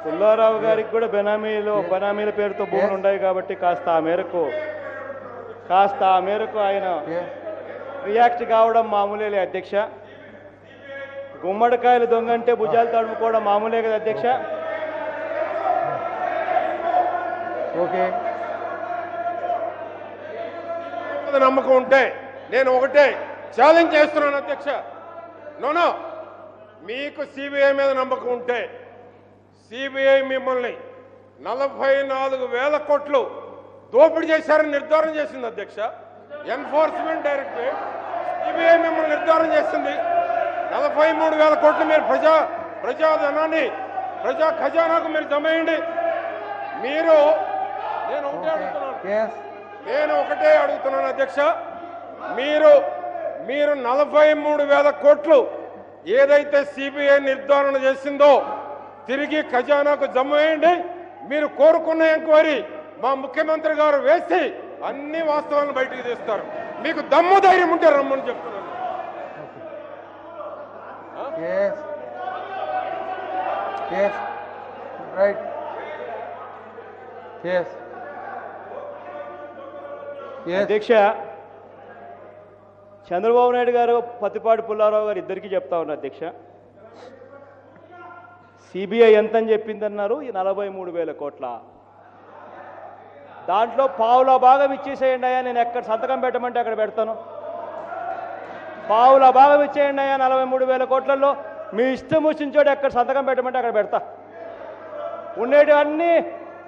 పుల్లారావు గారికి కూడా బెనామీల పేరుతో భూములు ఉన్నాయి కాబట్టి కాస్త ఆ మేరకు ఆయన రియాక్ట్ కావడం మామూలే అధ్యక్ష. గుమ్మడికాయలు దొంగంటే భుజాలు తడుముకోవడం మామూలే కదా అధ్యక్ష. ఓకే, నమ్మకం ఉంటే నేను ఒకటే ఛాలెంజ్ చేస్తున్నాను అధ్యక్ష. నోనో, మీకు సిబిఐ మీద నమ్మకం ఉంటే సిబిఐ మిమ్మల్ని 44,000 కోట్లు దోపిడీ చేశారని నిర్ధారణ చేసింది అధ్యక్ష. ఎన్ఫోర్స్మెంట్ డైరెక్టరేట్ సిబిఐ మిమ్మల్ని నిర్ధారణ చేసింది. 43,000 కోట్లు మీరు ప్రజాధనాన్ని ప్రజా ఖజానాకు మీరు జమేయండి. నేను ఒకటే అడుగుతున్నాను అధ్యక్ష, మీరు 43,000 కోట్లు ఏదైతే సిబిఐ నిర్ధారణ చేసిందో తిరిగి ఖజానాకు జమ వేయండి. మీరు కోరుకున్న ఎంక్వైరీ మా ముఖ్యమంత్రి గారు వేసి అన్ని వాస్తవాలను బయటికి తీస్తారు. మీకు దమ్ము ధైర్యం ఉంటే రమ్మని చెప్తున్నాను. అధ్యక్ష, చంద్రబాబు నాయుడు గారు పత్తిపాటి పుల్లారావు గారు ఇద్దరికీ చెప్తా ఉన్నారు అధ్యక్ష. సిబిఐ ఎంతని చెప్పిందన్నారు? 43,000 కోట్ల. దాంట్లో పావుల భాగం ఇచ్చేసేయండి అయ్యా, నేను ఎక్కడ సంతకం పెట్టమంటే అక్కడ పెడతాను. పావుల భాగం ఇచ్చేయండి అయ్యా 43,000 కోట్లలో. మీ ఇష్టం వచ్చిన చోట ఎక్కడ సంతకం పెట్టమంటే అక్కడ పెడతా. ఉండేటివన్నీ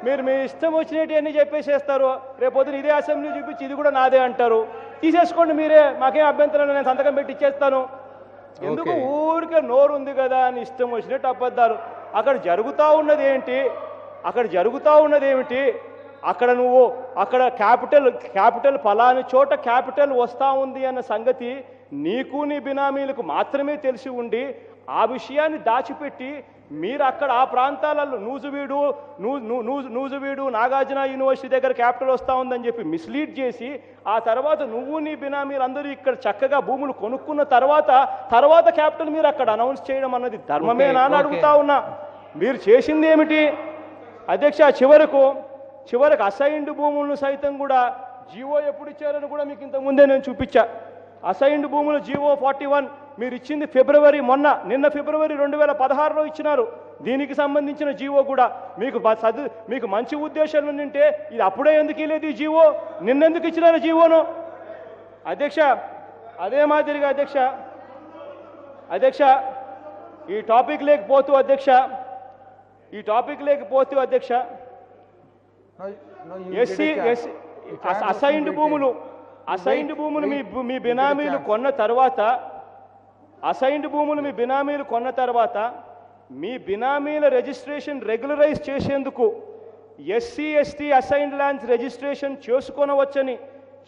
మీరు మీ ఇష్టం వచ్చినవి అన్నీ చెప్పేసేస్తారు. రేపొద్దున ఇదే అసెంబ్లీ చూపించి ఇది కూడా నాదే అంటారు. తీసేసుకోండి మీరే, మాకేం అభ్యంతరం, నేను సంతకం పెట్టి ఇచ్చేస్తాను. ఎందుకు ఊరికే నోరు ఉంది కదా అని ఇష్టం వచ్చినట్టు అబద్ధాలు. అక్కడ జరుగుతూ ఉన్నది ఏమిటి? అక్కడ క్యాపిటల్ ఫలాని చోట క్యాపిటల్ వస్తూ ఉంది అన్న సంగతి నీకు నీ బినామీలకు మాత్రమే తెలిసి ఉండి ఆ విషయాన్ని దాచిపెట్టి మీరు అక్కడ ఆ ప్రాంతాలలో నూజువీడు నాగార్జున యూనివర్సిటీ దగ్గర క్యాపిటల్ వస్తూ ఉందని చెప్పి మిస్లీడ్ చేసి ఆ తర్వాత నువ్వు నీ బినామీలు అందరూ ఇక్కడ చక్కగా భూములు కొనుక్కున్న తర్వాత క్యాపిటల్ మీరు అక్కడ అనౌన్స్ చేయడం అన్నది ధర్మమేనా అని అడుగుతా ఉన్నా. మీరు చేసింది ఏమిటి అధ్యక్ష? చివరకు అసైన్డ్ భూములను సైతం కూడా జీవో ఎప్పుడు ఇచ్చారని కూడా మీకు ఇంతకుముందే నేను చూపించా. అసైన్డ్ భూములు జీవో 41 మీరు ఇచ్చింది నిన్న ఫిబ్రవరి 2016లో ఇచ్చినారు. దీనికి సంబంధించిన జీవో కూడా మీకు మంచి ఉద్దేశాలు ఉంటే ఇది అప్పుడే ఎందుకు లేదు? ఈ జీవో నిన్నెందుకు ఇచ్చినారు జీవోను అధ్యక్ష? అదే మాదిరిగా అధ్యక్ష ఈ టాపిక్ లేకపోతూ అధ్యక్ష అసైన్డ్ భూములు మీ బినామీలు కొన్న తర్వాత మీ బినామీల రిజిస్ట్రేషన్ రెగ్యులరైజ్ చేసేందుకు SC ST assigned lands registration చేసుకొనవచ్చని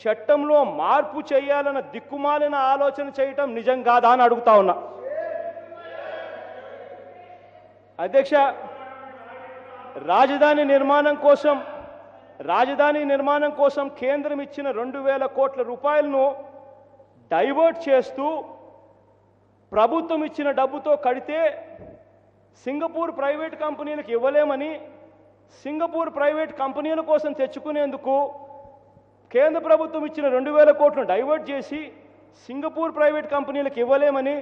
చట్టంలో మార్పు చేయాలన్న దిక్కుమాలిన ఆలోచన చేయటం నిజం కాదా అని అడుగుతా ఉన్నా అధ్యక్ష. రాజధాని నిర్మాణం కోసం కేంద్రం ఇచ్చిన 2,000 కోట్ల రూపాయలను డైవర్ట్ చేస్తూ ప్రభుత్వం ఇచ్చిన డబ్బుతో కడితే సింగపూర్ ప్రైవేట్ కంపెనీలకు ఇవ్వలేమని, సింగపూర్ ప్రైవేట్ కంపెనీల కోసం తెచ్చుకునేందుకు కేంద్ర ప్రభుత్వం ఇచ్చిన 2,000 కోట్లను డైవర్ట్ చేసి సింగపూర్ ప్రైవేట్ కంపెనీలకు ఇవ్వలేమని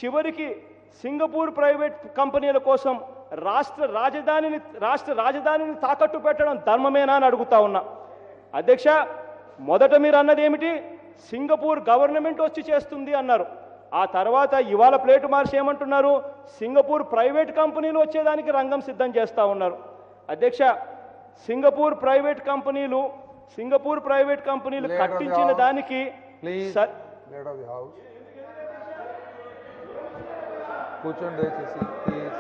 చివరికి సింగపూర్ ప్రైవేట్ కంపెనీల కోసం రాష్ట్ర రాజధానిని తాకట్టు పెట్టడం ధర్మమేనా అని అడుగుతా ఉన్నా అధ్యక్ష. మొదట మీరు అన్నది ఏమిటి? సింగపూర్ గవర్నమెంట్ వచ్చి చేస్తుంది అన్నారు. ఆ తర్వాత ఇవాళ ప్లేటు మార్చి ఏమంటున్నారు? సింగపూర్ ప్రైవేట్ కంపెనీలు వచ్చేదానికి రంగం సిద్ధం చేస్తూ ఉన్నారు అధ్యక్ష. సింగపూర్ ప్రైవేట్ కంపెనీలు కట్టించిన దానికి కూర్చోండి దయచేసి ప్లీజ్.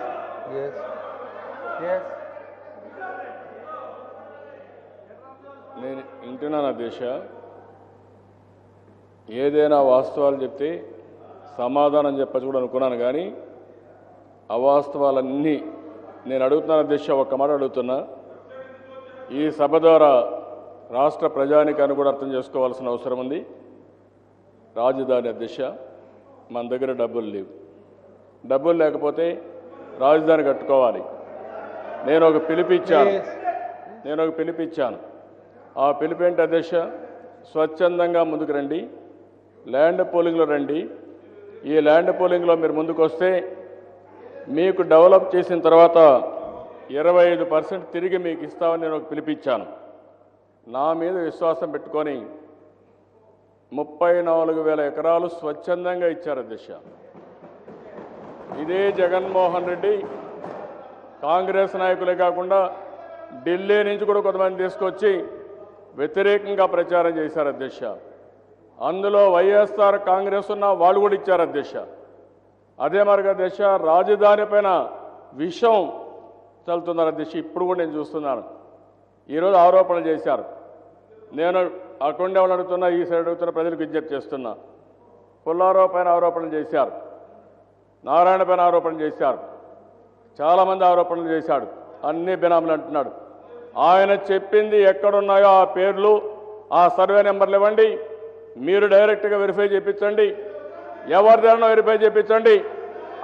నేను వింటున్నాను అధ్యక్ష. ఏదైనా వాస్తవాలు చెప్తే సమాధానం చెప్పచ్చు కూడా అనుకున్నాను, కానీ అవాస్తవాలన్నీ నేను అడుగుతున్నాను అధ్యక్ష. ఒక్క మాట అడుగుతున్నా, ఈ సభ ద్వారా రాష్ట్ర ప్రజానికాన్ని కూడా అర్థం చేసుకోవాల్సిన అవసరం ఉంది. రాజధాని అధ్యక్ష, మన దగ్గర డబ్బులు లేవు. డబ్బులు లేకపోతే రాజధాని కట్టుకోవాలి. నేను ఒక పిలిపిచ్చాను Please. ఆ పిలుపు ఏంటి అధ్యక్ష? స్వచ్ఛందంగా ముందుకు రండి, ల్యాండ్ పోలింగ్లో రండి. ఈ ల్యాండ్ పోలింగ్లో మీరు ముందుకు వస్తే మీకు డెవలప్ చేసిన తర్వాత 25% తిరిగి మీకు ఇస్తామని నేను ఒక పిలిపిచ్చాను. నా మీద విశ్వాసం పెట్టుకొని 34,000 ఎకరాలు స్వచ్ఛందంగా ఇచ్చారు అధ్యక్ష. ఇదే జగన్మోహన్ రెడ్డి కాంగ్రెస్ నాయకులే కాకుండా ఢిల్లీ నుంచి కూడా కొంతమంది తీసుకొచ్చి వ్యతిరేకంగా ప్రచారం చేశారు అధ్యక్ష. అందులో వైఎస్ఆర్ కాంగ్రెస్ ఉన్న వాళ్ళు కూడా ఇచ్చారు అధ్యక్ష. అదే మరి అధ్యక్ష రాజధాని పైన విషం చల్లుతున్నారు అధ్యక్ష. ఇప్పుడు కూడా నేను చూస్తున్నాను. ఈరోజు ఆరోపణలు చేశారు. నేను అక్కడ ఎవరు అడుగుతున్నా, ఈ సైడ్ అడుగుతున్న ప్రజలకు విజ్ఞప్తి చేస్తున్నా. పుల్లారావు పైన ఆరోపణలు చేశారు, నారాయణ పైన ఆరోపణలు చేశారు, చాలామంది ఆరోపణలు చేశాడు. అన్ని బినామీలు అంటున్నాడు. ఆయన చెప్పింది ఎక్కడున్నాయో ఆ పేర్లు, ఆ సర్వే నెంబర్లు ఇవ్వండి. మీరు డైరెక్ట్గా వెరిఫై చేయించండి, ఎవరిదైనా వెరిఫై చేయించండి.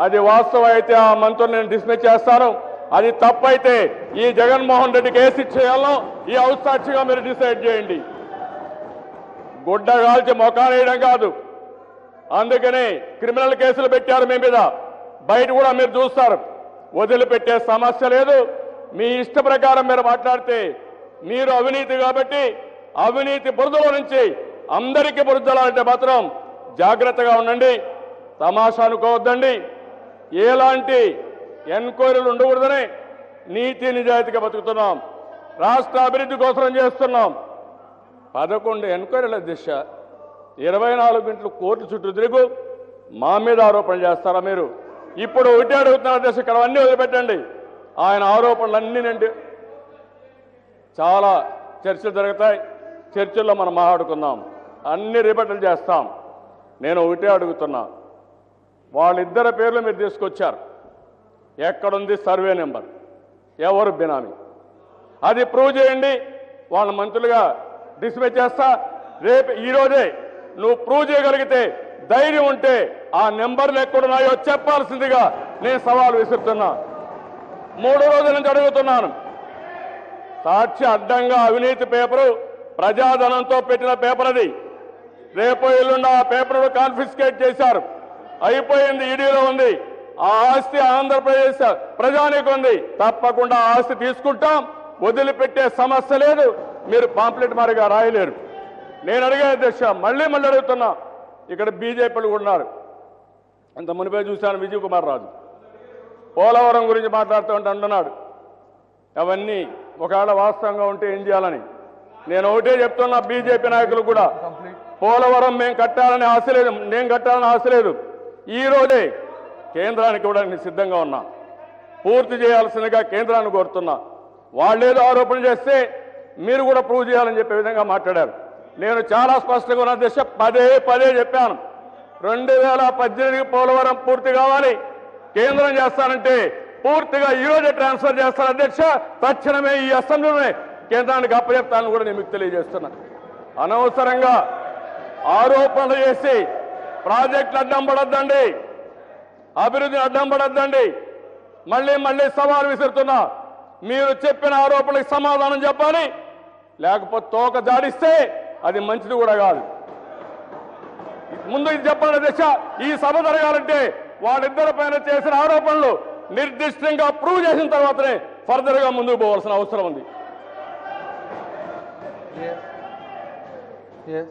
అది వాస్తవం అయితే ఆ మంత్రులు నేను డిస్మిస్ చేస్తాను. అది తప్పైతే ఈ జగన్మోహన్ రెడ్డికి ఏ శిక్ష చేయాలో ఈ ఔత్సాక్షిగా మీరు డిసైడ్ చేయండి. గుడ్డ కాల్చి మొఖానేయడం కాదు. అందుకనే క్రిమినల్ కేసులు పెట్టారు మీ మీద. బయట కూడా మీరు చూస్తారు. వదిలిపెట్టే సమస్య లేదు. మీ ఇష్ట ప్రకారం మీరు మాట్లాడితే మీరు అవినీతి కాబట్టి అవినీతి బురదలో నుంచి అందరికీ బురదలాంటే మాత్రం జాగ్రత్తగా ఉండండి. తమాషా అనుకోవద్దండి. ఎలాంటి ఎన్క్వైరీలు ఉండకూడదని నీతి నిజాయితీగా బతుకుతున్నాం. రాష్ట్ర అభివృద్ధి కోసం చేస్తున్నాం. 11 ఎన్క్వైరీల దిశ 24 గంటలు కోర్టు చుట్టూ తిరుగు మా మీద ఆరోపణలు చేస్తారా మీరు? ఇప్పుడు ఒకటి అడుగుతున్నారు దిశ, ఇక్కడ అన్నీ వదిలిపెట్టండి. ఆయన ఆరోపణలన్నీ నుండి చాలా చర్చలు జరుగుతాయి. చర్చల్లో మనం మాట్లాడుకుందాం, అన్ని రిబట్టలు చేస్తాం. నేను ఒకటే అడుగుతున్నా, వాళ్ళిద్దరి పేర్లు మీరు తీసుకొచ్చారు. ఎక్కడుంది సర్వే నెంబర్, ఎవరు బినామీ, అది ప్రూవ్ చేయండి. వాళ్ళ మంత్రులుగా డిస్మిస్ చేస్తా. రేపు ఈరోజే నువ్వు ప్రూవ్ చేయగలిగితే, ధైర్యం ఉంటే ఆ నెంబర్లు ఎక్కడున్నాయో చెప్పాల్సిందిగా నేను సవాల్ విసురుతున్నా. 3 రోజుల నుంచి అడుగుతున్నాను. సాక్షి అడ్డంగా అవినీతి పేపరు ప్రజాధనంతో పెట్టిన పేపర్ అది. రేపు ఎల్లుండి ఆ పేపర్ కాన్ఫిస్కేట్ చేశారు. అయిపోయింది, ఈడీలో ఉంది. ఆ ఆస్తి ఆంధ్రప్రదేశ్ ప్రజానికి ఉంది. తప్పకుండా ఆ ఆస్తి తీసుకుంటాం, వదిలిపెట్టే సమస్య లేదు. మీరు పాంప్లెట్ మారిగా రాయలేరు. నేను అడిగే అధ్యక్ష, మళ్ళీ అడుగుతున్నా. ఇక్కడ బీజేపీలు ఉన్నారు. అంత మునిపే చూశాను, విజయ్ కుమార్ రాజు పోలవరం గురించి మాట్లాడుతూ అంటున్నాడు. అవన్నీ ఒకవేళ వాస్తవంగా ఉంటే ఏం చేయాలని నేను ఒకటే చెప్తున్నా. బీజేపీ నాయకులు కూడా పోలవరం మేము కట్టాలని ఆశ లేదు, నేను కట్టాలని ఆశ లేదు. ఈ రోజే కేంద్రానికి కూడా నేను సిద్ధంగా ఉన్నా. పూర్తి చేయాల్సిందిగా కేంద్రాన్ని కోరుతున్నా. వాళ్ళేదో ఆరోపణ చేస్తే మీరు కూడా ప్రూవ్ చేయాలని చెప్పే విధంగా మాట్లాడారు. నేను చాలా స్పష్టంగా ఉన్న దిశ పదే చెప్పాను. 2018 పోలవరం పూర్తి కావాలి. కేంద్రం చేస్తానంటే పూర్తిగా ఈ రోజే ట్రాన్స్ఫర్ చేస్తాను అధ్యక్ష. తక్షణమే ఈ అసెంబ్లీలోనే కేంద్రానికి అప్పచెప్తానని కూడా నేను మీకు తెలియజేస్తున్నా. అనవసరంగా ఆరోపణలు చేసి ప్రాజెక్టులు అడ్డం పడొద్దండి, అభివృద్ధిని అడ్డం పడొద్దండి. మళ్ళీ సవాల్ విసురుతున్నా. మీరు చెప్పిన ఆరోపణలకు సమాధానం చెప్పాలి. లేకపోతే తోక జాడిస్తే అది మంచిది కూడా కాదు. ముందు ఇది చెప్పండి అధ్యక్ష. ఈ సభ జరగాలంటే వాళ్ళిద్దరి పైన చేసిన ఆరోపణలు నిర్దిష్టంగా ప్రూవ్ చేసిన తర్వాతనే ఫర్దర్ గా ముందుకు పోవాల్సిన అవసరం ఉంది. Yes.